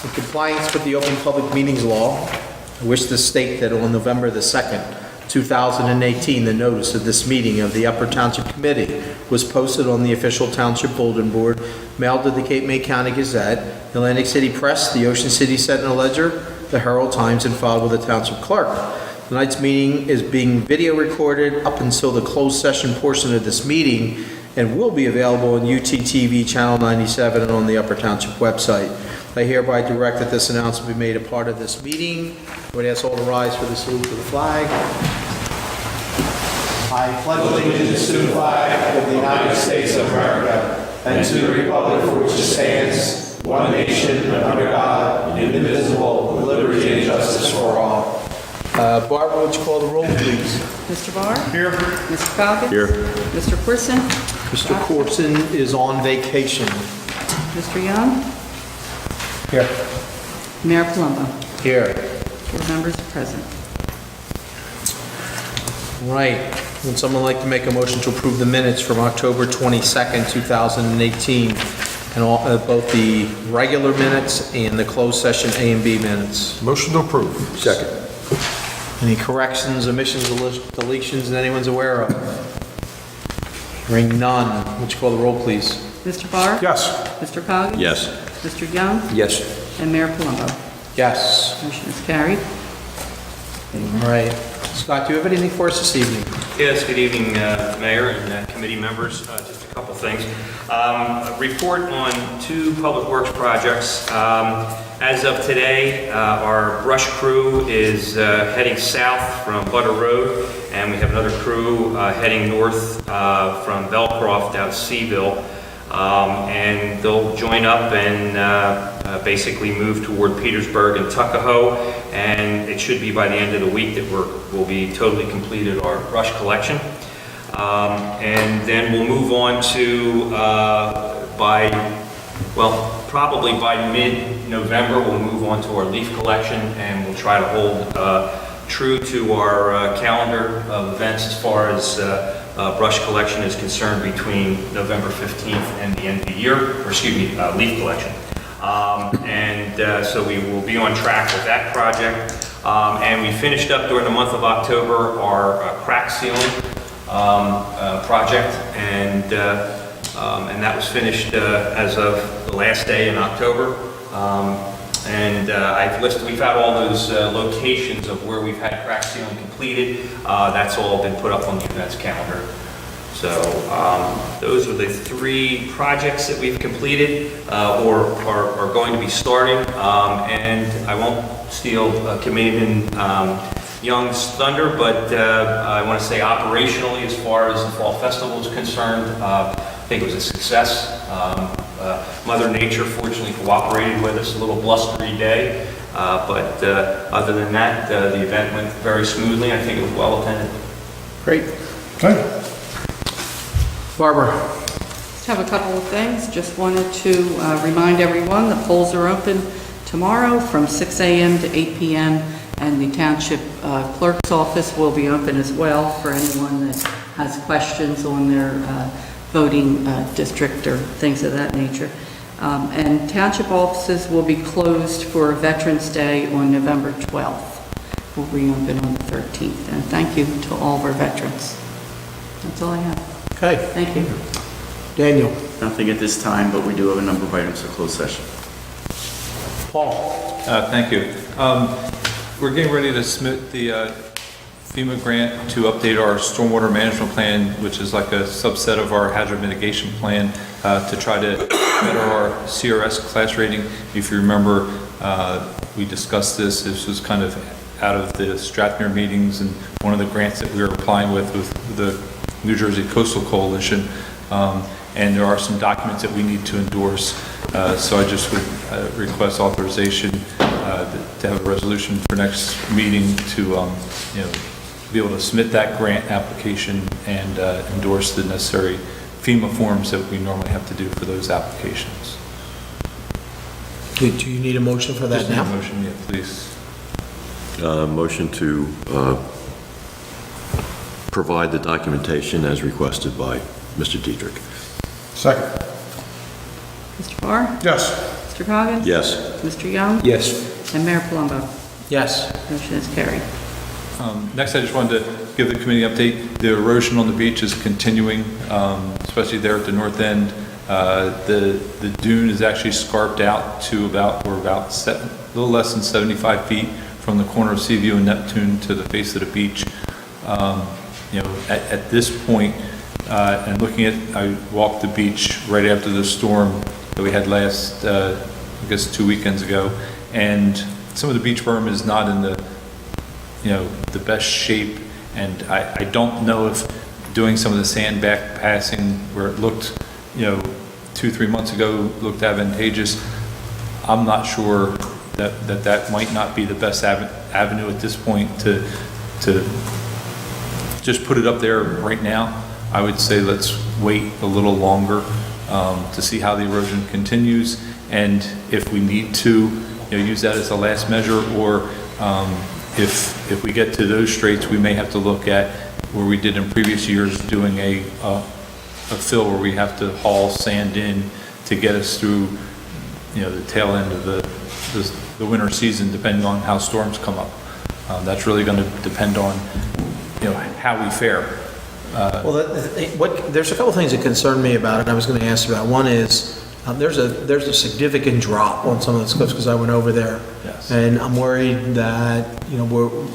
In compliance with the Open Public Meetings Law, I wish to state that on November the 2nd, 2018, the notice of this meeting of the Upper Township Committee was posted on the official Township Bulletin Board, mailed to the Cape May County Gazette, the Atlantic City Press, the Ocean City Sentinel-Ledger, the Herald Times, and filed with the Township Clerk. Tonight's meeting is being video recorded up until the closed session portion of this meeting and will be available on UTTV Channel 97 and on the Upper Township website. I hereby direct that this announcement be made a part of this meeting. I would ask all to rise for the salute to the flag. I pledge allegiance to the flag of the United States of America and to the republic for which it stands, one nation, under God, indivisible, with liberty and justice for all. Barbara, would you call the roll, please? Mr. Barr? Here. Mr. Coggins? Here. Mr. Corson? Mr. Corson is on vacation. Mr. Young? Here. Mayor Palumbo? Here. 4 members present. Right. Would someone like to make a motion to approve the minutes from October 22nd, 2018, and all, both the regular minutes and the closed session A and B minutes? Motion to approve. Second. Any corrections, omissions, deletions that anyone's aware of? Hearing none. Would you call the roll, please? Mr. Barr? Yes. Mr. Coggins? Yes. Mr. Young? Yes. And Mayor Palumbo? Yes. Motion is carried. All right. Scott, do you have anything for us this evening? Yes, good evening, Mayor and committee members. Just a couple things. A report on 2 public works projects. As of today, our brush crew is heading south from Butter Road, and we have another crew heading north from Belcroft out Seaville. And they'll join up and basically move toward Petersburg and Tuckahoe, and it should be by the end of the week that we'll be totally completed our brush collection. And then we'll move on to, probably by mid-November, we'll move on to our leaf collection, and we'll try to hold true to our calendar of events as far as brush collection is concerned between November 15th and the end of the year, or excuse me, leaf collection. So we will be on track with that project. And we finished up during the month of October our crack sealing project, and that was finished as of the last day in October. I've listed, we've had all those locations of where we've had crack sealing completed. That's all been put up on the events calendar. So those are the 3 projects that we've completed or are going to be starting. And I won't steal Committeeman Young's thunder, but I want to say operationally, as far as the Fall Festival is concerned, I think it was a success. Mother Nature fortunately cooperated with us, a little blustery day, but other than that, the event went very smoothly. I think it was well attended. Great. Okay. Barbara. Just have a couple of things. Just wanted to remind everyone the polls are open tomorrow from 6 a.m. to 8 p.m. and the Township Clerk's office will be open as well for anyone that has questions on their voting district or things of that nature. And Township offices will be closed for Veterans Day on November 12th. We'll reopen on the 13th. And thank you to all of our veterans. That's all I have. Okay. Thank you. Daniel. Nothing at this time, but we do have a number of items for closed session. Paul. Thank you. We're getting ready to submit the FEMA grant to update our stormwater management plan, which is like a subset of our hazard mitigation plan, to try to better our CRS class rating. If you remember, we discussed this. This was kind of out of the Strathmere meetings and one of the grants that we were applying with the New Jersey Coastal Coalition. And there are some documents that we need to endorse. So I just would request authorization to have a resolution for next meeting to be able to submit that grant application and endorse the necessary FEMA forms that we normally have to do for those applications. Do you need a motion for that Just need now? a motion, yeah, please. Motion to provide the documentation as requested by Mr. Dietrich. Second. Mr. Barr? Yes. Mr. Mr. Coggins? Yes. Mr. Young? Yes. And Mayor Palumbo? Yes. Motion is carried. Next, I just wanted to give the committee an update. The erosion on the beach is continuing, especially there at the north end. The dune is actually scarped out to a little less than 75 feet from the corner of Seaview and Neptune to the face of the beach. At this point, and looking at, I walked the beach right after the storm that we had last, I guess 2 weekends ago, and some of the beach berm is not in the best shape, and I don't know if doing some of the sandback passing where it looked, 2-3 months ago looked advantageous. I'm not sure that might not be the best avenue at this point to just put it up there right now. I would say let's wait a little longer to see how the erosion continues, and if we need to use that as a last measure, or if we get to those straits, we may have to look at where we did in previous years, doing a fill where we have to haul sand in to get us through the tail end of the winter season, depending on how storms come up. That's really going to depend on how we fare. Well, there's a couple things that concern me about it. I was going to ask about. One is there's a significant drop on some of the cliffs because I went over there, Yes. and I'm worried that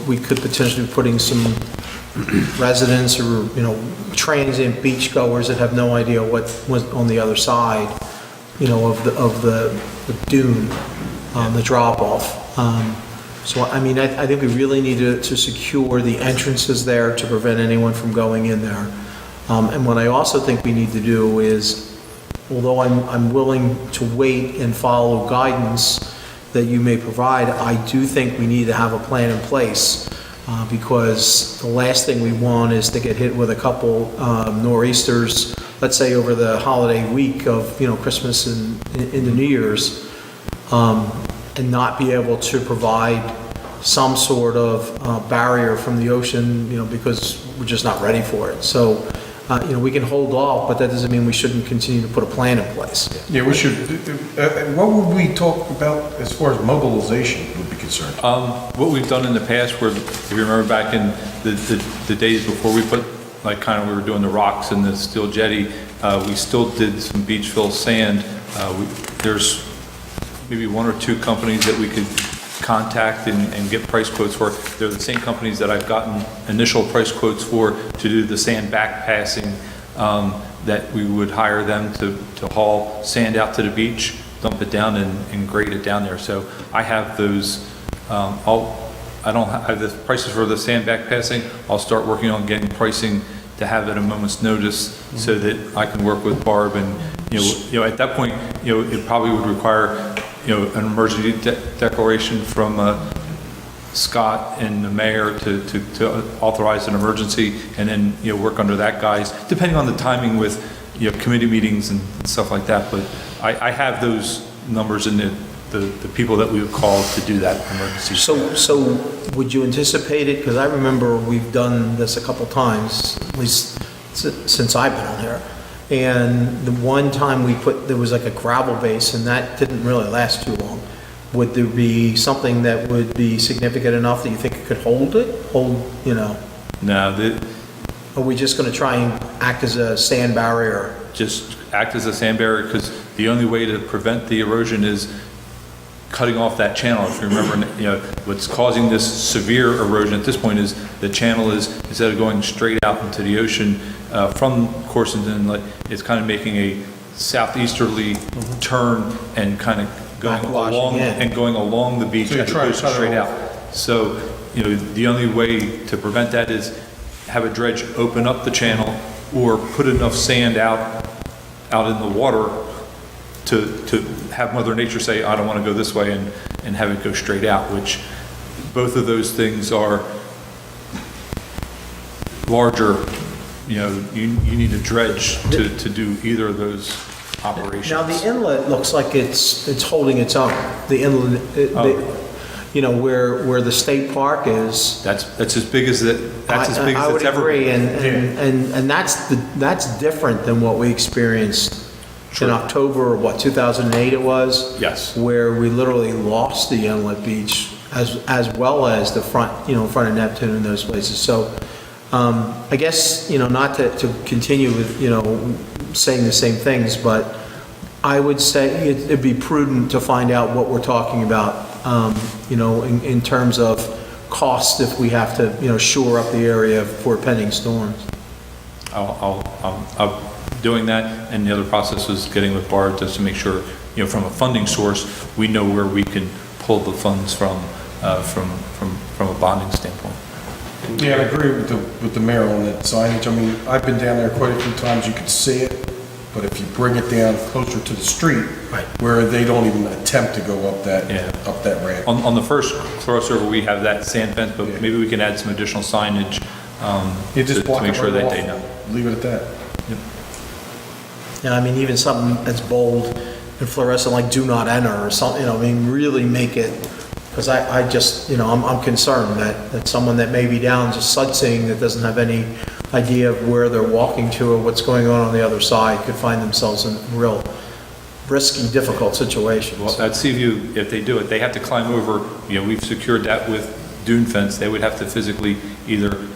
we could potentially be putting some residents or transient beachgoers that have no idea what was on the other side, of the dune, the drop off. So I mean, I think we really need to secure the entrances there to prevent anyone from going in there. And what I also think we need to do is, although I'm willing to wait and follow guidance that you may provide, I do think we need to have a plan in place, because the last thing we want is to get hit with a couple nor'easters, let's say over the holiday week of Christmas and into New Year's, and not be able to provide some sort of barrier from the ocean, because we're just not ready for it. So, we can hold off, but that doesn't mean we shouldn't continue to put a plan in place. Yeah, we should, what would we talk about as far as mobilization would be concerned? What we've done in the past, where if you remember back in the days before we put, we were doing the rocks and the steel jetty, we still did some beach fill sand. There's maybe 1 or 2 companies that we could contact and get price quotes for. They're the same companies that I've gotten initial price quotes for to do the sand back passing, that we would hire them to haul sand out to the beach, dump it down and grade it down there. So I have those, I don't have the prices for the sand back passing. I'll start working on getting pricing to have at a moment's notice, so that I can work with Barb, and at that point, it probably would require an emergency declaration from Scott and the mayor to authorize an emergency, and then work under that guise, depending on the timing with committee meetings and stuff like that. But I have those numbers in the people that we would call to do that emergency. So would you anticipate it? Because I remember we've done this a couple times, at least since I've been on here. And the one time there was like a gravel base, and that didn't really last too long. Would there be something that would be significant enough that you think it could hold? No, Are we just going to try and act as a sand barrier? just act as a sand barrier, because the only way to prevent the erosion is cutting off that channel. If you remember, what's causing this severe erosion at this point is the channel is, instead of going straight out into the ocean from Corson's Inlet, it's kind of making a southeasterly turn and kind of going along the beach as opposed to straight out. So, the only way to prevent that is have a dredge open up the channel, or put enough sand out in the water to have Mother Nature say, I don't want to go this way, and have it go straight out, which both of those things are larger. You need a dredge to do either of those operations. Now, the inlet looks like it's holding its own. The inlet, where the state park is. That's as big as it. That's as big as it's ever been. I would agree, and that's different than what we experienced in October of what, 2008 it was? Yes. Where we literally lost the inlet beach as well as the front, in front of Neptune and those places. So I guess, not to continue with, saying the same things, but I would say it'd be prudent to find out what we're talking about, in terms of cost if we have to, shore up the area for pending storms. I'm doing that, and the other process is getting with Barb just to make sure, from a funding source, we know where we can pull the funds from a bonding standpoint. Yeah, I agree with the mayor on that signage. I mean, I've been down there quite a few times, you can see it, but if you bring it down closer to the street, where they don't even attempt to go up that ramp. On the first crossover, we have that sand fence, but maybe we can add some additional signage You just to block make it sure right that off, they know. leave it at that. Yeah, I mean, even something that's bold and fluorescent, like do not enter or something, really make it, because I just, I'm concerned that someone that may be down just sightseeing that doesn't have any idea of where they're walking to or what's going on the other side could find themselves in real risky, difficult situations. Well, at Seaview, if they do it, they have to climb over, we've secured that with dune fence. They would have to physically either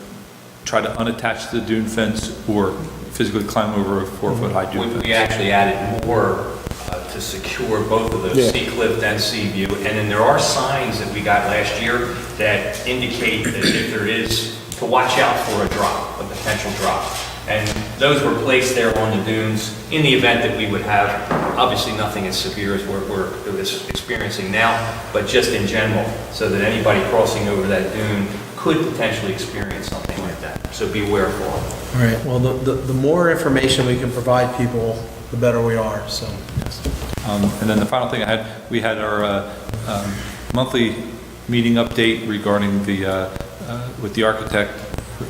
try to unattach the dune fence or physically climb over a 4-foot high dune fence. We actually added more to secure both of those, Sea Cliff and Seaview. And then there are signs that we got last year that indicate that if there is, to watch out for a drop, a potential drop. And those were placed there on the dunes in the event that we would have, obviously nothing as severe as we're experiencing now, but just in general, so that anybody crossing over that dune could potentially experience something like that. So be aware for it. All right, well, the more information we can provide people, the better we are, so. And then the final thing we had our monthly meeting update regarding with the architect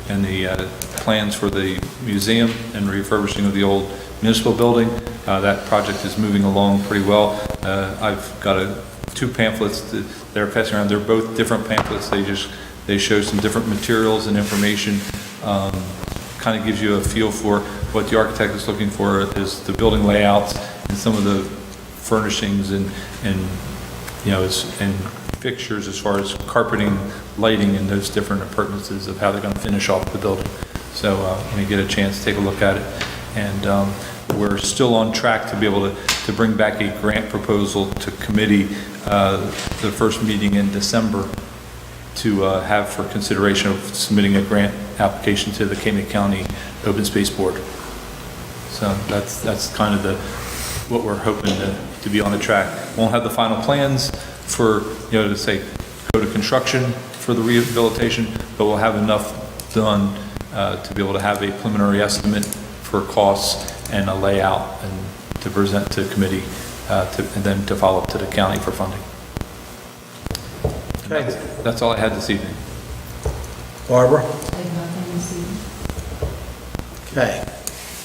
and the plans for the museum and refurbishing of the old municipal building. That project is moving along pretty well. I've got 2 pamphlets that they're passing around. They're both different pamphlets. They show some different materials and information. Kind of gives you a feel for what the architect is looking for is the building layouts and some of the furnishings and fixtures as far as carpeting, lighting, and those different appurtenances of how they're going to finish off the building. So when you get a chance, take a look at it. And we're still on track to be able to bring back a grant proposal to committee the first meeting in December to have for consideration of submitting a grant application to the Calumet County Open Space Board. So that's kind of what we're hoping to be on the track. Won't have the final plans for, to say, go to construction for the rehabilitation, but we'll have enough done to be able to have a preliminary estimate for costs and a layout and to present to committee and then to follow up to the county for funding. Okay. That's all I had this evening. Barbara? Okay.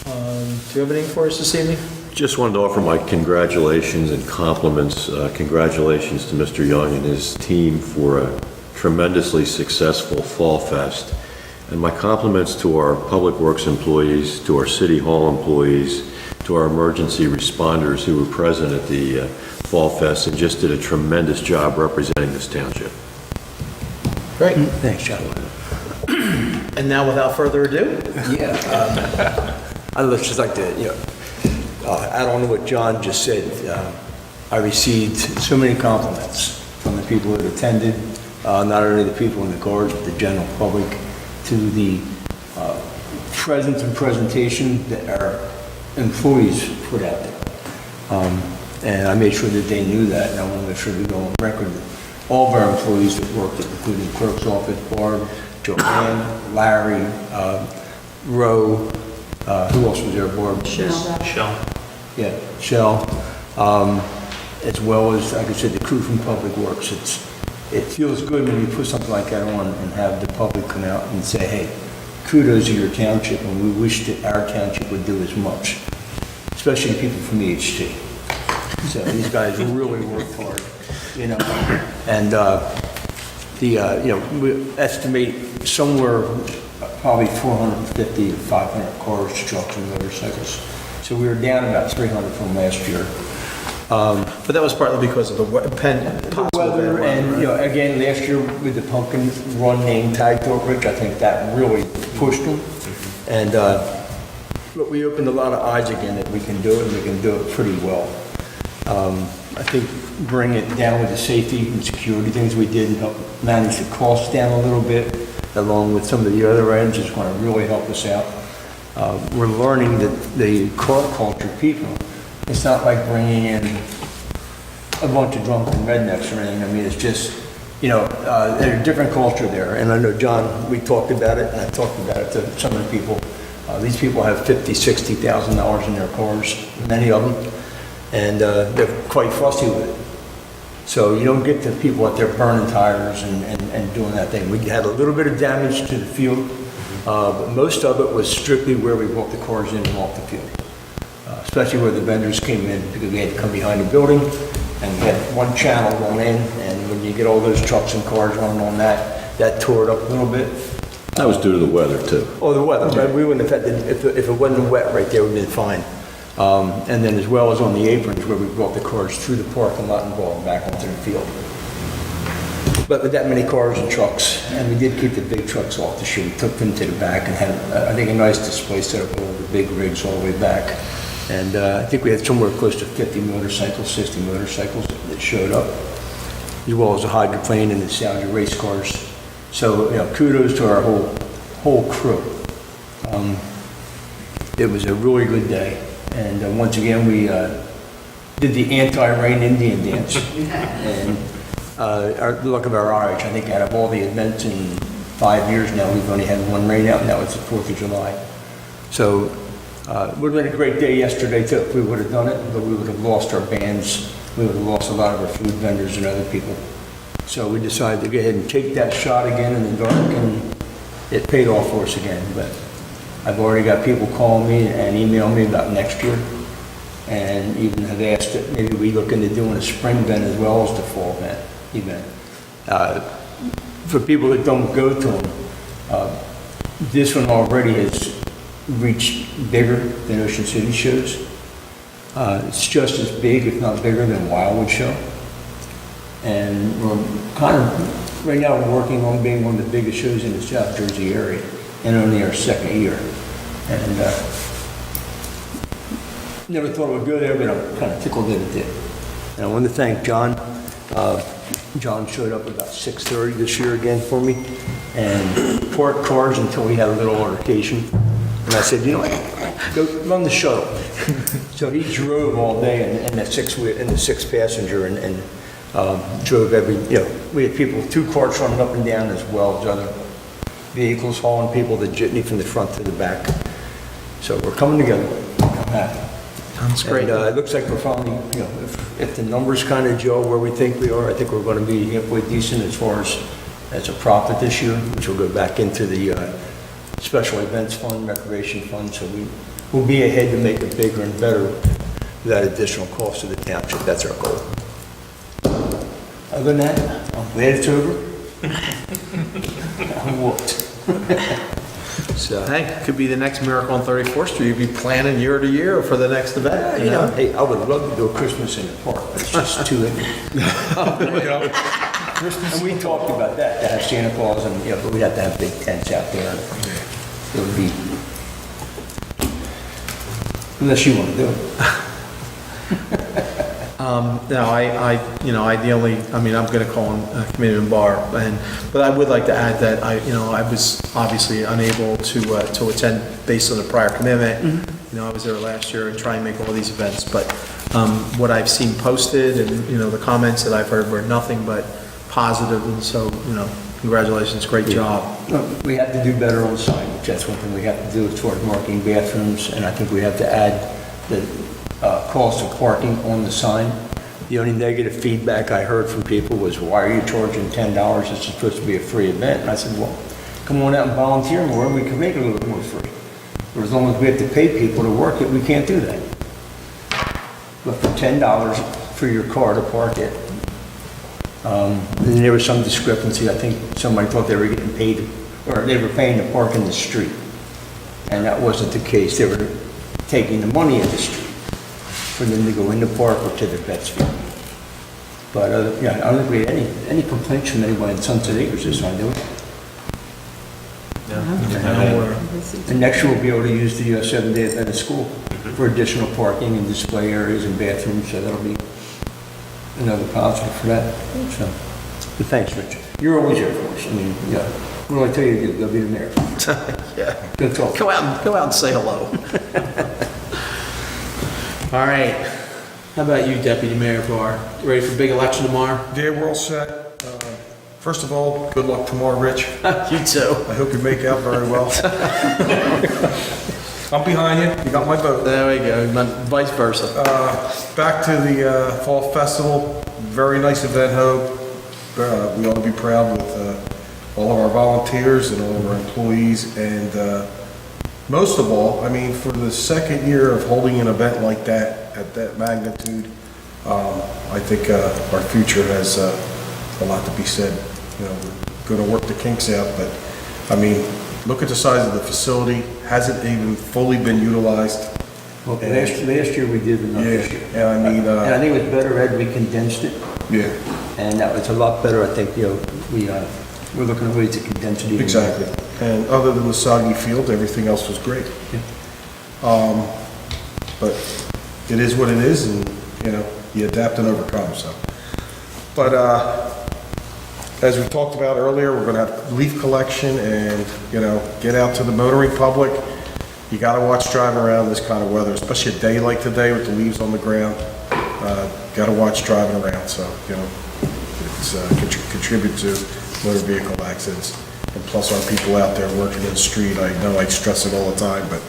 Do you have anything for us this evening? Just wanted to offer my congratulations and compliments. Congratulations to Mr. Young and his team for a tremendously successful Fall Fest. And my compliments to our Public Works employees, to our City Hall employees, to our emergency responders who were present at the Fall Fest and just did a tremendous job representing this township. Great. Thanks, John. And now, without further ado, I'd just like to, add on to what John just said. I received so many compliments from the people that attended, not only the people in the guards, but the general public, to the presence and presentation that our employees put out there. And I made sure that they knew that, and I want to make sure we go on record that all of our employees that worked, including the clerk's office, Barb, Joanne, Larry, Roe, who else was there, Barb? Shell. Yeah, Shell, as well as, like I said, the crew from Public Works. It feels good when you put something like that on and have the public come out and say, hey, kudos to your township, and we wish that our township would do as much, especially the people from EHT. So these guys really worked hard, and we estimate somewhere probably 450 to 500 cars, trucks, and motorcycles. So we were down about 300 from last year. But that was partly because of the possible Weather, and, you know, again, last year with the pumpkin run name tag to it, Rich, I think that really pushed them. And, but we opened a lot of eyes again that we can do it, and we can do it pretty well. I think bring it down with the safety and security things we did and help manage the costs down a little bit, along with some of the other items, is going to really help us out. We're learning that the car culture people, it's not like bringing in a bunch of drunken rednecks or anything. I mean, it's just, you know, there's a different culture there. And I know, John, we talked about it, and I talked about it to some of the people. These people have $50,000, $60,000 in their cars, many of them, and they're quite fussy with it. So you don't get the people out there burning tires and doing that thing. We had a little bit of damage to the field, but most of it was strictly where we brought the cars in and off the field. Especially where the vendors came in, because we had to come behind the building, and we had one channel going in, and when you get all those trucks and cars running on that, that tore it up a little bit. That was due to the weather, too. Oh, the weather, but we wouldn't have had, if it wasn't wet right there, we'd been fine. And then as well as on the aprons where we brought the cars through the parking lot and brought them back onto the field. But with that many cars and trucks, and we did keep the big trucks off the street, took them to the back and had, I think, a nice display set up with all the big rigs all the way back. And I think we had somewhere close to 50 motorcycles, 60 motorcycles that showed up, as well as a hydroplane and the Saudi race cars. So, you know, kudos to our whole crew. It was a really good day. And once again, we did the anti-rain Indian dance. And the luck of our RH, I think out of all the events in 5 years now, we've only had one rain out, and that was the 4th of July. So it would have been a great day yesterday, too, if we would have done it, but we would have lost our bands. We would have lost a lot of our food vendors and other people. So we decided to go ahead and take that shot again in the dark, and it paid off for us again. But I've already got people calling me and emailing me about next year, and even have asked that maybe we look into doing a spring event as well as the fall event. For people that don't go to them, this one already has reached bigger than Ocean City shows. It's just as big, if not bigger, than Wildwood Show. And we're kind of, right now, we're working on being one of the biggest shows in the South Jersey area, and only our second year. And never thought it would go there, but I'm kind of tickled that it did. And I want to thank John. John showed up about 6:30 this year again for me, and parked cars until we had a little altercation. And I said, you know what, go run the shuttle. So he drove all day in the six passenger and drove every, you know, we had people, 2 carts running up and down as well as other vehicles hauling people, the jitney from the front to the back. So we're coming together. I'm happy. Sounds great. And it looks like we're finally, you know, if the numbers kind of gel where we think we are, I think we're going to be halfway decent as far as a profit this year, which will go back into the special events fund, recreation fund. So we'll be ahead to make it bigger and better without additional cost to the township. That's our goal. Other than that, I'm glad it's over. I'm whooped. So, Hey, could be the next Miracle on 34th Street. You'd be planning year to year for the next event, you know? Hey, I would love to do a Christmas in the park, but it's just too late. And we talked about that, to have Santa Claus and, you know, but we'd have to have big tents out there. It would be, unless you want to do it. No, I mean, I'm going to call on Committee Bar, but I would like to add that I was obviously unable to attend based on the prior commitment. You know, I was there last year and try and make all these events, but what I've seen posted and, you know, the comments that I've heard were nothing but positive, and so, you know, congratulations, great job. We have to do better on signage. That's one thing we have to do as far as marking bathrooms, and I think we have to add the cost of parking on the sign. The only negative feedback I heard from people was, why are you charging $10? It's supposed to be a free event. And I said, well, come on out and volunteer more, and we can make it a little bit more free. But as long as we have to pay people to work it, we can't do that. But for $10 for your car to park it, and there was some discrepancy. I think somebody thought they were getting paid, or they were paying to park in the street. And that wasn't the case. They were taking the money in the street for them to go in the park or to the vets field. But, yeah, I don't think we had any complaints from anyone in Sunset Acres this time, do we? And next year we'll be able to use the 7-day Adventist school for additional parking and display areas and bathrooms, so that'll be another positive for that. So, but thanks, Richard. You're always here for us. I mean, yeah, what do I tell you to do? Go be the mayor. Yeah. Good talk. Go out and say hello. All right. How about you, Deputy Mayor Barr? Ready for big election tomorrow? Yeah, we're all set. First of all, good luck tomorrow, Rich. You too. I hope you make out very well. I'm behind you. You got my vote. There we go, vice versa. Back to the Fall Festival. Very nice event, Hope. We ought to be proud with all of our volunteers and all of our employees. And most of all, I mean, for the second year of holding an event like that, at that magnitude, I think our future has a lot to be said. You know, we're going to work the kinks out, but I mean, look at the size of the facility. Hasn't even fully been utilized. Well, last year we did, but not this year. Yeah, I mean, And I think it was better, Ed, we condensed it, yeah, and that was a lot better, I think, you know, we're looking at ways to condense it even more. exactly. And other than the soggy field, everything else was great. But it is what it is, and, you know, you adapt and overcome, so. But, as we talked about earlier, we're gonna have leaf collection and, you know, get out to the motoring public. You gotta watch driving around this kind of weather, especially a day like today with the leaves on the ground. Gotta watch driving around, so, you know, it's, contribute to motor vehicle accidents. And plus our people out there working in the street, I know I stress it all the time, but,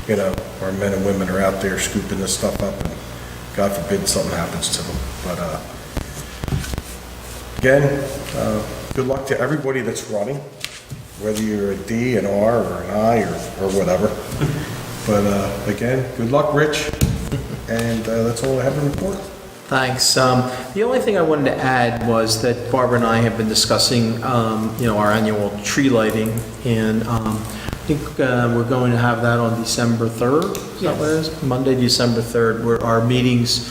you know, our men and women are out there scooping this stuff up, and God forbid something happens to them. But, again, good luck to everybody that's running, whether you're a D, an R, or an I, or whatever. But again, good luck, Rich, and that's all I have to report. Thanks. The only thing I wanted to add was that Barbara and I have been discussing, you know, our annual tree lighting, and I think we're going to have that on December 3rd. Is that what it is? Monday, December 3rd, where our meetings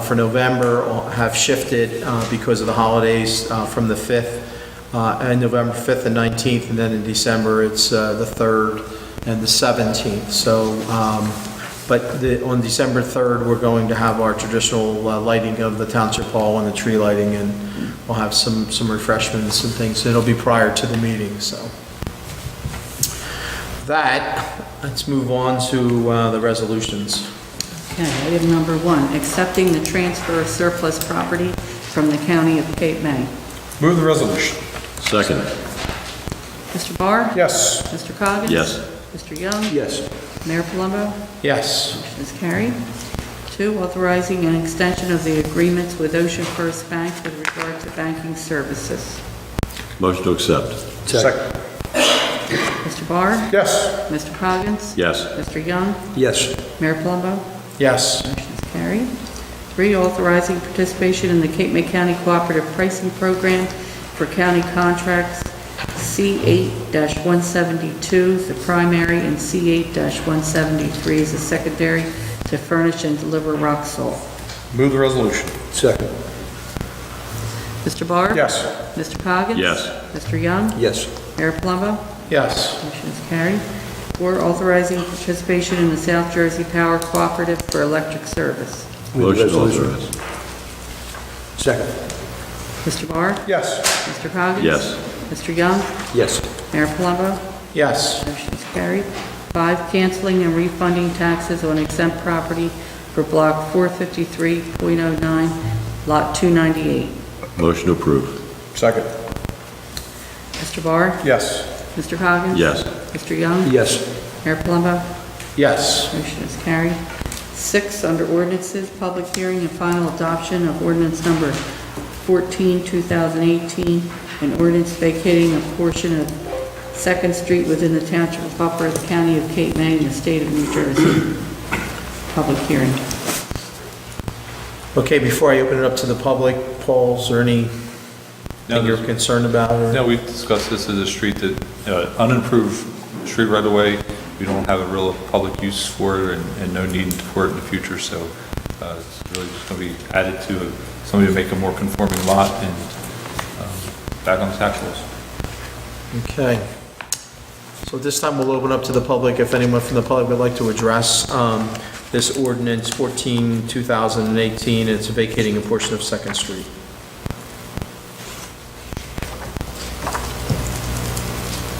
for November have shifted because of the holidays from the 5th, and November 5th and 19th, and then in December it's the 3rd and the 17th. So, but on December 3rd, we're going to have our traditional lighting of the Township Hall and the tree lighting, and we'll have some refreshments and things. It'll be prior to the meeting, so. That, let's move on to the resolutions. Okay, item number 1, accepting the transfer of surplus property from the County of Cape May. Move the resolution. Second. Mr. Barr? Yes. Mr. Coggins? Yes. Mr. Young? Yes. Mayor Palumbo? Yes. Motion is carried. 2, authorizing an extension of the agreements with Ocean First Bank with regard to banking services. Motion to accept. Second. Mr. Barr? Yes. Mr. Coggins? Yes. Mr. Young? Yes. Mayor Palumbo? Yes. Motion is carried. 3, authorizing participation in the Cape May County Cooperative Pricing Program for county contracts C8-172 is the primary and C8-173 is the secondary to furnish and deliver rock salt. Move the resolution. Second. Mr. Barr? Yes. Mr. Coggins? Yes. Mr. Young? Yes. Mayor Palumbo? Yes. Motion is carried. 4, authorizing participation in the South Jersey Power Cooperative for electric service. Move the Motion resolution. authorized. Second. Mr. Barr? Yes. Mr. Coggins? Yes. Mr. Young? Yes. Mayor Palumbo? Yes. Motion is carried. 5, canceling and refunding taxes on exempt property for Block 453.09, Lot 298. Motion to approve. Second. Mr. Barr? Yes. Mr. Coggins? Yes. Mr. Young? Yes. Mayor Palumbo? Yes. Motion is carried. 6, under ordinances, public hearing and final adoption of ordinance number 14, 2018, an ordinance vacating a portion of 2nd Street within the Township of Upper, the County of Cape May, in the state of New Jersey. Public hearing. Okay, before I open it up to the public, Paul, is there anything you're concerned about? Or? No, we've discussed this as a street that, unimproved street right away, we don't have a real public use for it and no need for it in the future, so it's really just going to be added to somebody to make a more conforming lot and back on the tax rolls. Okay. So at this time, we'll open up to the public. If anyone from the public would like to address this ordinance 14, 2018, it's vacating a portion of 2nd Street.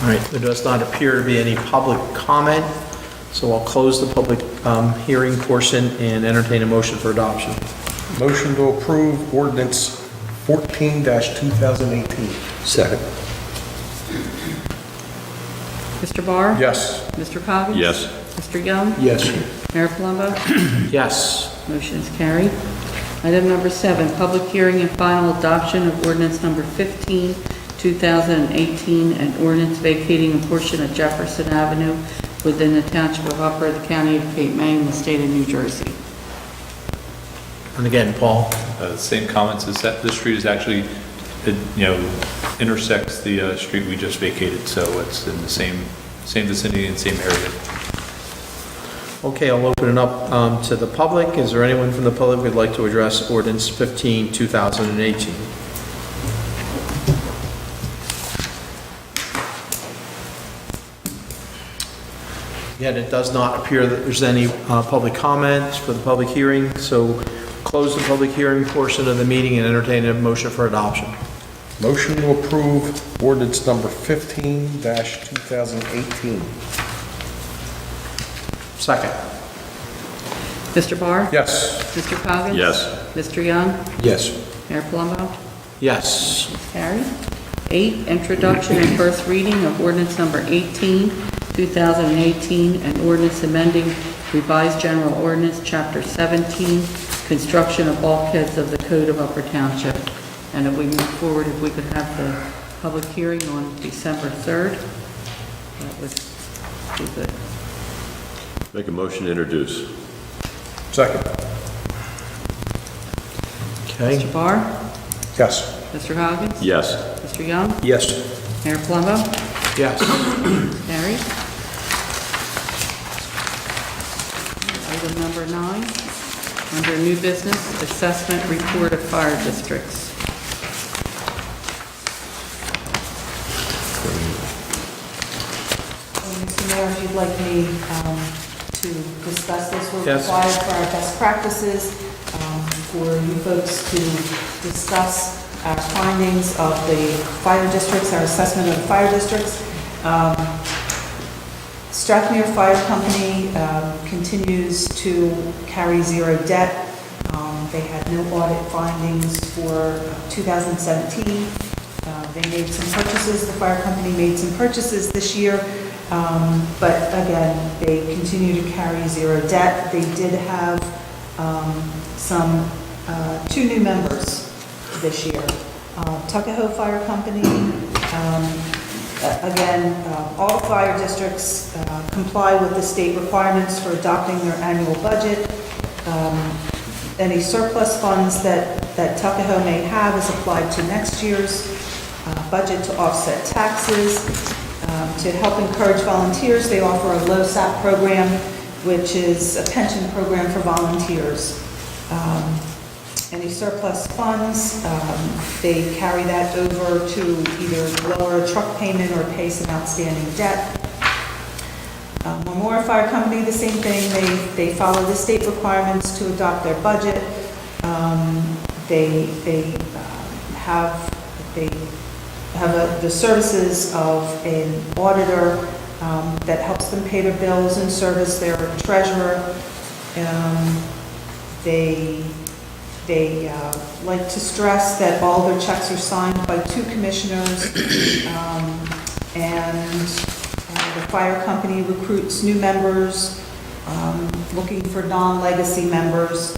All right, there does not appear to be any public comment, so I'll close the public hearing portion and entertain a motion for adoption. Motion to approve ordinance 14-2018. Second. Mr. Barr? Yes. Mr. Coggins? Yes. Mr. Young? Yes. Mayor Palumbo? Yes. Motion is carried. Item number 7, public hearing and final adoption of ordinance number 15, 2018, an ordinance vacating a portion of Jefferson Avenue within the Township of Upper, the County of Cape May, in the state of New Jersey. And again, Paul? Same comments as that, this street is actually, intersects the street we just vacated, so it's in the same vicinity and same area. Okay, I'll open it up to the public. Is there anyone from the public who would like to address ordinance 15, 2018? Yet it does not appear that there's any public comments for the public hearing, so close the public hearing portion of the meeting and entertain a motion for adoption. Motion to approve ordinance number 15-2018. Second. Mr. Barr? Yes. Mr. Coggins? Yes. Mr. Young? Yes. Mayor Palumbo? Yes. Carried. 8, introduction and first reading of ordinance number 18, 2018, an ordinance amending revised general ordinance, chapter 17, construction of bulkheads of the Code of Upper Township. And if we move forward, if we could have the public hearing on December 3rd, that would be good. Make a motion to introduce. Second. Okay. Mr. Barr? Yes. Mr. Coggins? Yes. Mr. Young? Yes. Mayor Palumbo? Yes. Carried. Item number 9, under new business, assessment report of fire districts. Mr. Mayor, if you'd like me to discuss this, we're Yes. required for our best practices for you folks to discuss our findings of the fire districts, our assessment of the fire districts. Strathmere Fire Company continues to carry zero debt. They had no audit findings for 2017. They made some purchases, the fire company made some purchases this year, but again, they continue to carry zero debt. They did have two new members this year. Tuckahoe Fire Company, again, all fire districts comply with the state requirements for adopting their annual budget. Any surplus funds that Tuckahoe may have is applied to next year's budget to offset taxes. To help encourage volunteers, they offer a low SAP program, which is a pension program for volunteers. Any surplus funds, they carry that over to either lower a truck payment or pay some outstanding debt. Memorial Fire Company, the same thing. They follow the state requirements to adopt their budget. They have the services of an auditor that helps them pay their bills and service their treasurer. They like to stress that all their checks are signed by 2 commissioners, and the fire company recruits new members, looking for non-legacy members.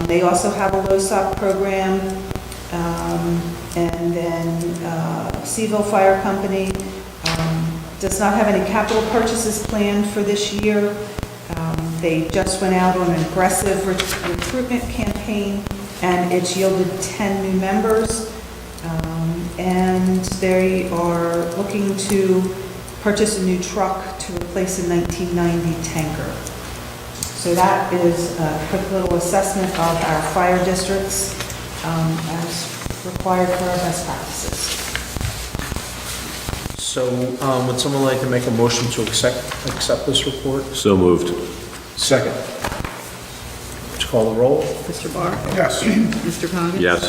They also have a LoSAP program, and then Seville Fire Company does not have any capital purchases planned for this year. They just went out on an aggressive recruitment campaign, and it's yielded 10 new members. And they are looking to purchase a new truck to replace a 1990 tanker. So that is a quick little assessment of our fire districts as required for our best practices. So, would someone like to make a motion to accept this report? So moved. Second. Would you call the roll? Mr. Barr? Yes. Mr. Coggins? Yes.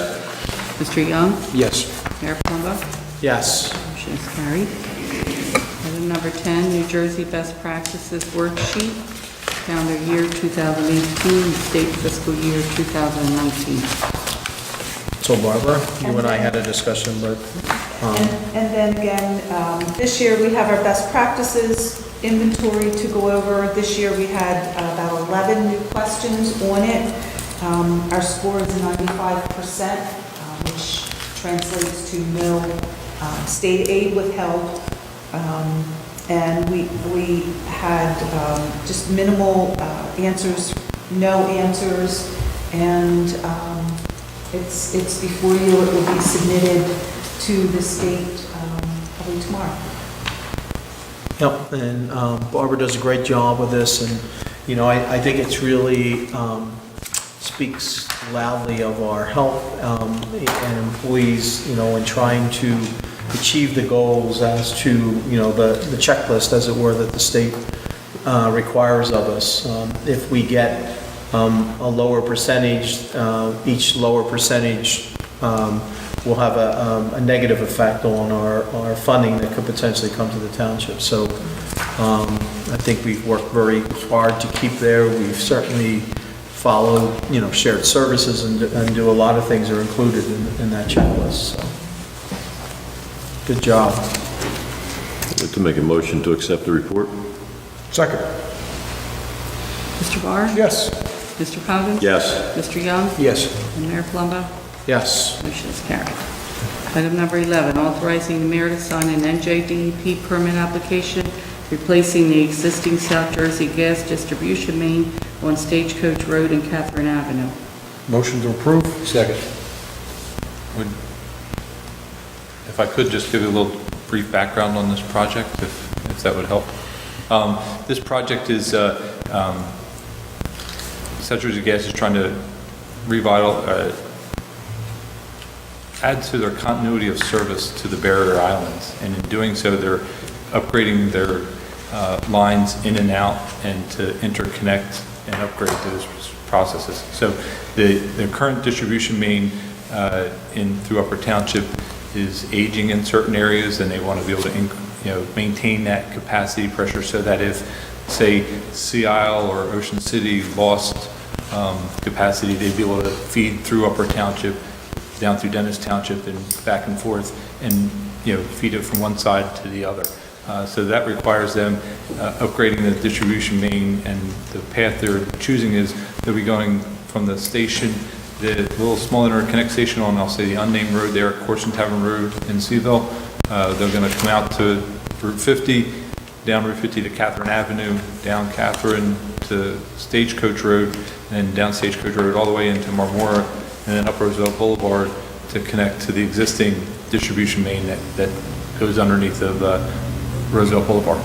Mr. Young? Yes. Mayor Plumbo? Yes. Motion is carried. Item number 10, New Jersey Best Practices Worksheet, calendar year 2018, state fiscal year 2019. So Barbara, you and I had a discussion, but, And then again, this year we have our best practices inventory to go over. This year we had about 11 new questions on it. Our score is 95%, which translates to no state aid withheld. And we had just minimal answers, no answers, and it's before you. It will be submitted to the state probably tomorrow. yep, and Barbara does a great job with this, and, you know, I think it's really speaks loudly of our health and employees, you know, in trying to achieve the goals as to, you know, the checklist, as it were, that the state requires of us. If we get a lower percentage, each lower percentage will have a negative effect on our funding that could potentially come to the township. So I think we've worked very hard to keep there. We've certainly followed, you know, shared services and do a lot of things are included in that checklist. So. Good job. I'd like to make a motion to accept the report. Second. Mr. Barr? Yes. Mr. Coggins? Yes. Mr. Young? Yes. And Mayor Plumbo? Yes. Motion is carried. Item number 11, authorizing the mayor to sign an NJDEP permit application replacing the existing South Jersey gas distribution main on Stagecoach Road and Catherine Avenue. Motion to approve? Second. If I could just give you a little brief background on this project, if that would help. This project is, South Jersey Gas is trying to add to their continuity of service to the barrier islands. And in doing so, they're upgrading their lines in and out and to interconnect and upgrade those processes. So the current distribution main through Upper Township is aging in certain areas, and they want to be able to maintain that capacity pressure so that if, say, Sea Isle or Ocean City lost capacity, they'd be able to feed through Upper Township, down through Dennis Township, and back and forth, and feed it from one side to the other. So that requires them upgrading the distribution main, and the path they're choosing is they'll be going from the station, the little small interconnect station on, I'll say, the unnamed road there, Corson Tavern Road in Seaville. They're going to come out to Route 50, down Route 50 to Catherine Avenue, down Catherine to Stagecoach Road, and down Stagecoach Road all the way into Marmora, and then up Roosevelt Boulevard to connect to the existing distribution main that goes underneath of Roosevelt Boulevard.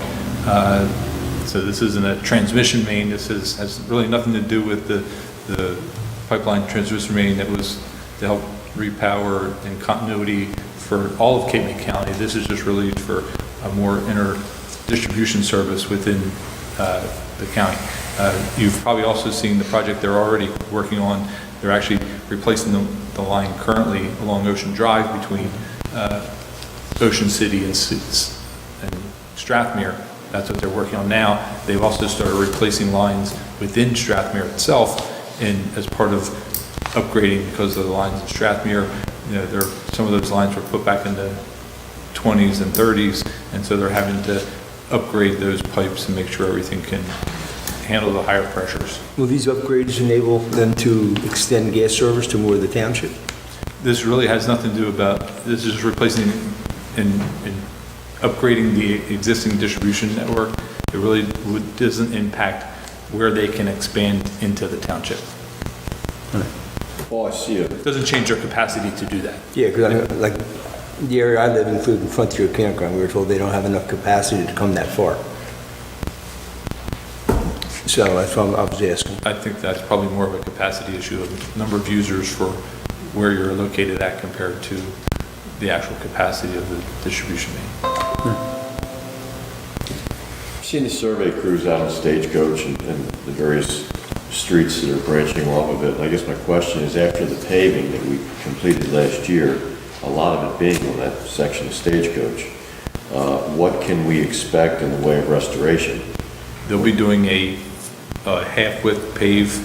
So this isn't a transmission main. This has really nothing to do with the pipeline transmission main that was to help repower and continuity for all of Cape May County. This is just really for a more inter-distribution service within the county. You've probably also seen the project they're already working on. They're actually replacing the line currently along Ocean Drive between Ocean City and Strathmere. That's what they're working on now. They've also started replacing lines within Strathmere itself, and as part of upgrading, because of the lines in Strathmere, some of those lines were put back in the 20s and 30s, and so they're having to upgrade those pipes and make sure everything can handle the higher pressures. Will these upgrades enable them to extend gas service to more of the township? This really has nothing to do about, this is replacing and upgrading the existing distribution network. It really doesn't impact where they can expand into the township. Oh, I see it. It doesn't change their capacity to do that. Yeah, because The area I live in, including Frontier Campground, we were told they don't have enough capacity to come that far. So that's what I was asking. I think that's probably more of a capacity issue of number of users for where you're located at compared to the actual capacity of the distribution main. Seen the survey crews out on Stagecoach and the various streets that are branching off of it. And I guess my question is, after the paving that we completed last year, a lot of it being on that section of Stagecoach, what can we expect in the way of restoration? They'll be doing a half-width pave,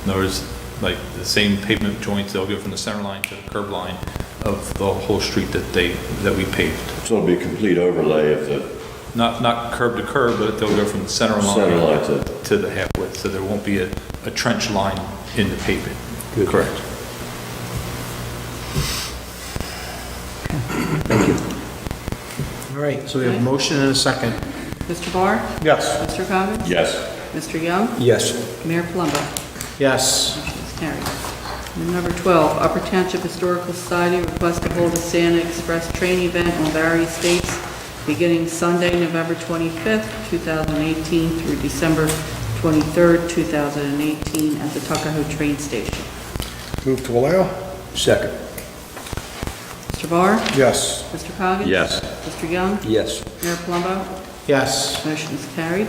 in other words, like the same pavement joints, they'll go from the center line to the curb line of the whole street that we paved. So it'll be a complete overlay of the Not curb to curb, but they'll go from the center center line line to the half width, so there won't be a trench line in the pavement. Correct. All right, so we have a motion and a second. Mr. Barr? Yes. Mr. Coggins? Yes. Mr. Young? Yes. Mayor Palumbo? Yes. Motion is carried. And number 12, Upper Township Historical Society requests to hold a Santa Express train event on various dates beginning Sunday, November 25th, 2018 through December 23rd, 2018 at the Tuckahoe train station. Move to allow? Second. Mr. Barr? Yes. Mr. Coggins? Yes. Mr. Young? Yes. Mayor Palumbo? Yes. Motion is carried.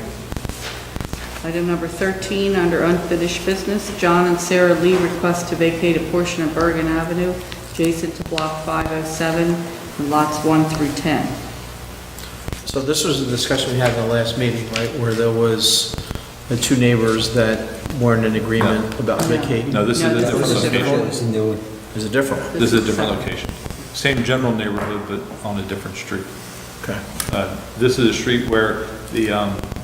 Item number 13, under unfinished business, John and Sarah Lee request to vacate a portion of Bergen Avenue adjacent to Block 507, in lots 1 through 10. So this was the discussion we had in the last meeting, right, where there was the two neighbors that weren't in agreement about vacating? No, this is a No, different this is a different location. It's a new one. Is it different? This is a different location. Same general neighborhood, but on a different street. Okay. This is a street where the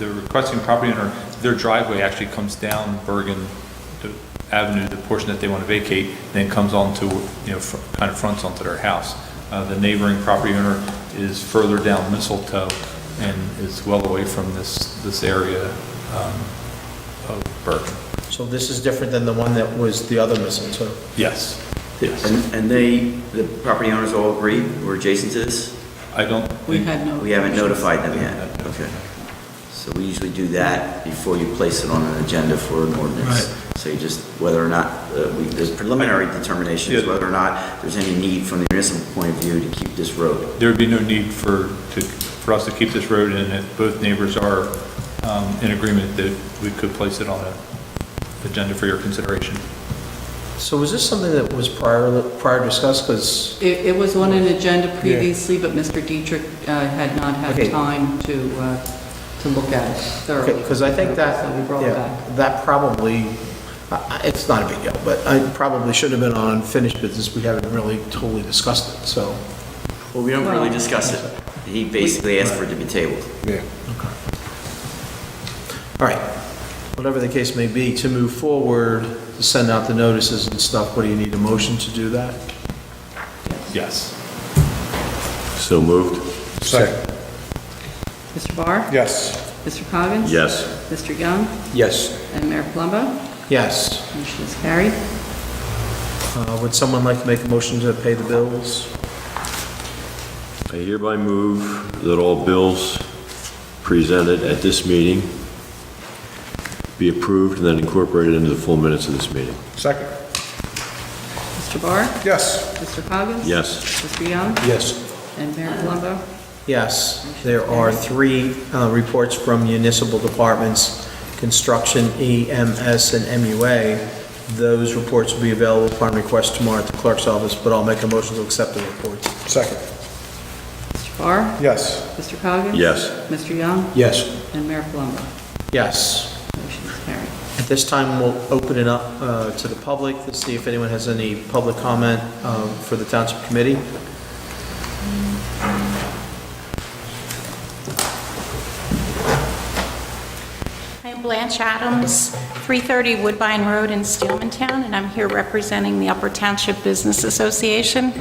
requesting property owner, their driveway actually comes down Bergen Avenue, the portion that they want to vacate, then comes onto, kind of fronts onto their house. The neighboring property owner is further down Mistletoe and is well away from this area of Bergen. So this is different than the one that was the other mistletoe? Yes. Yes. And the property owners all agree, we're adjacent to this? I don't We think, had no... We haven't notified them yet? Okay. So we usually do that before you place it on an agenda for an ordinance. Right. So you just, whether or not, there's preliminary determinations, Yeah. whether or not there's any need from the municipal point of view to keep this road. there would be no need for us to keep this road, and if both neighbors are in agreement that we could place it on an agenda for your consideration. So was this something that was prior discussed? Because, It was on an agenda previously, but Mr. Dietrich had not had Okay. time to look at it thoroughly. because I think that, So we brought it yeah, back. that probably, it's not a big deal, but I probably should have been on unfinished business. We haven't really totally discussed it, so. Well, we don't really Well- discuss it. He basically asked for it to be tabled. Yeah. All right, whatever the case may be, to move forward, to send out the notices and stuff, what do you need, a motion to do that? Yes. So moved? Second. Mr. Barr? Yes. Mr. Coggins? Yes. Mr. Young? Yes. And Mayor Palumbo? Yes. Motion is carried. Would someone like to make a motion to pay the bills? I hereby move that all bills presented at this meeting be approved and then incorporated into the full minutes of this meeting. Second. Mr. Barr? Yes. Mr. Coggins? Yes. Mr. Young? Yes. And Mayor Palumbo? Yes. There are 3 reports from municipal departments, construction, EMS, and MUA. Those reports will be available upon request tomorrow at the clerk's office, but I'll make a motion to accept the reports. Second. Mr. Barr? Yes. Mr. Coggins? Yes. Mr. Young? Yes. And Mayor Palumbo? Yes. Motion is carried. At this time, we'll open it up to the public to see if anyone has any public comment for the Township Committee. I'm Blanche Adams, 330 Woodbine Road in Steelmantown, and I'm here representing the Upper Township Business Association.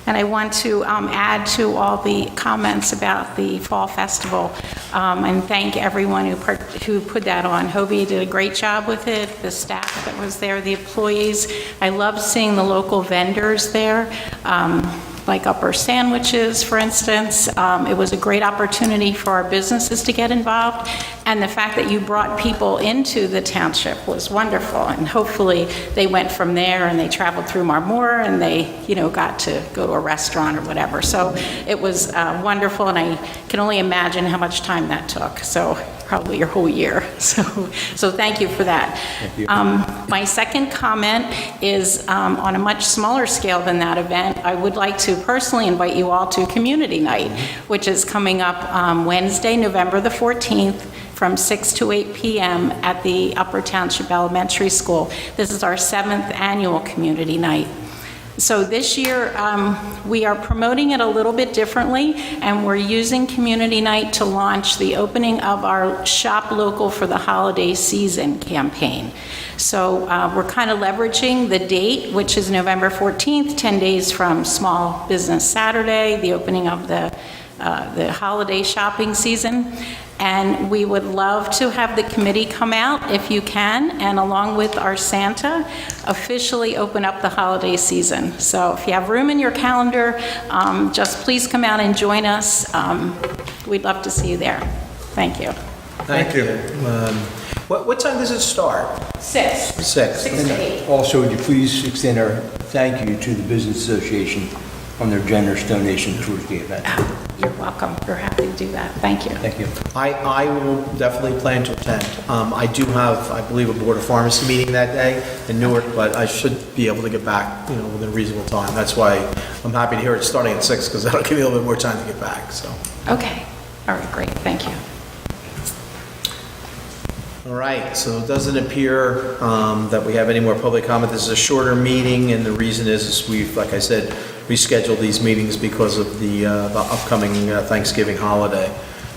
And I want to add to all the comments about the Fall Festival and thank everyone who put that on. Hobie did a great job with it, the staff that was there, the employees. I loved seeing the local vendors there. like upper sandwiches, for instance. It was a great opportunity for our businesses to get involved, and the fact that you brought people into the township was wonderful, and hopefully they went from there and they traveled through Marmora and they, got to go to a restaurant or whatever. So it was wonderful, and I can only imagine how much time that took. So probably your whole year. So thank you for that. Thank you. My second comment is on a much smaller scale than that event. I would like to personally invite you all to Community Night, which is coming up Wednesday, November the 14th, from 6 to 8 p.m. at the Upper Township Elementary School. This is our 7th annual Community Night. So this year, we are promoting it a little bit differently, and we're using Community Night to launch the opening of our Shop Local for the Holiday Season campaign. So we're kind of leveraging the date, which is November 14th, 10 days from Small Business Saturday, the opening of the holiday shopping season. And we would love to have the committee come out, if you can, and along with our Santa, officially open up the holiday season. So if you have room in your calendar, just please come out and join us. We'd love to see you there. Thank you. Thank you. What time does it start? 6. 6. 6 to 8. Also, would you please extend our thank you to the Business Association on their generous donation towards the event? You're welcome. We're happy to do that. Thank you. Thank you. I will definitely plan to attend. I do have, I believe, a Board of Pharmacy meeting that day in Newark, but I should be able to get back, within a reasonable time. That's why I'm happy to hear it's starting at 6, because that'll give me a little bit more time to get back, so. Okay. All right, great. Thank you. All right, so it doesn't appear that we have any more public comment. This is a shorter meeting, and the reason is we've, like I said, rescheduled these meetings because of the upcoming Thanksgiving holiday.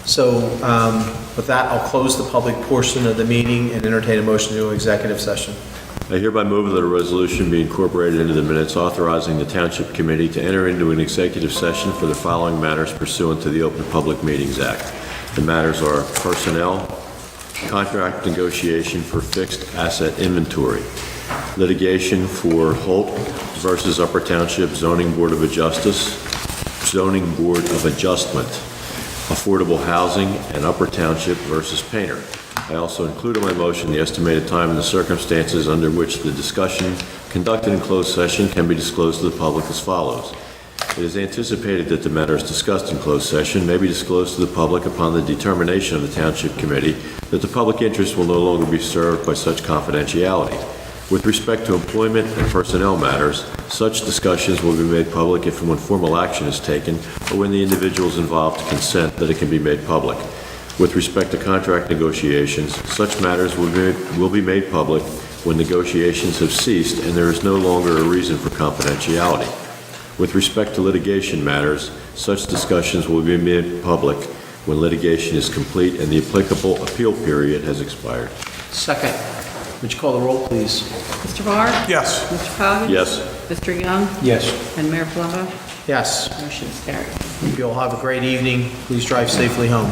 So with that, I'll close the public portion of the meeting and entertain a motion to executive session. I hereby move that a resolution be incorporated into the minutes authorizing the Township Committee to enter into an executive session for the following matters pursuant to the Open Public Meetings Act. The matters are personnel, contract negotiation for fixed asset inventory, litigation for Holt versus Upper Township Zoning Board of Adjustment, affordable housing, and Upper Township versus Painter. I also include in my motion the estimated time and the circumstances under which the discussion conducted in closed session can be disclosed to the public as follows. It is anticipated that the matters discussed in closed session may be disclosed to the public upon the determination of the Township Committee that the public interest will no longer be served by such confidentiality. With respect to employment and personnel matters, such discussions will be made public if and when formal action is taken or when the individuals involved consent that it can be made public. With respect to contract negotiations, such matters will be made public when negotiations have ceased and there is no longer a reason for confidentiality. With respect to litigation matters, such discussions will be made public when litigation is complete and the applicable appeal period has expired. Second, would you call the roll, please? Mr. Barr? Yes. Mr. Coggins? Yes. Mr. Young? Yes. And Mayor Plummer? Yes. Motion's carried. Hope you all have a great evening. Please drive safely home.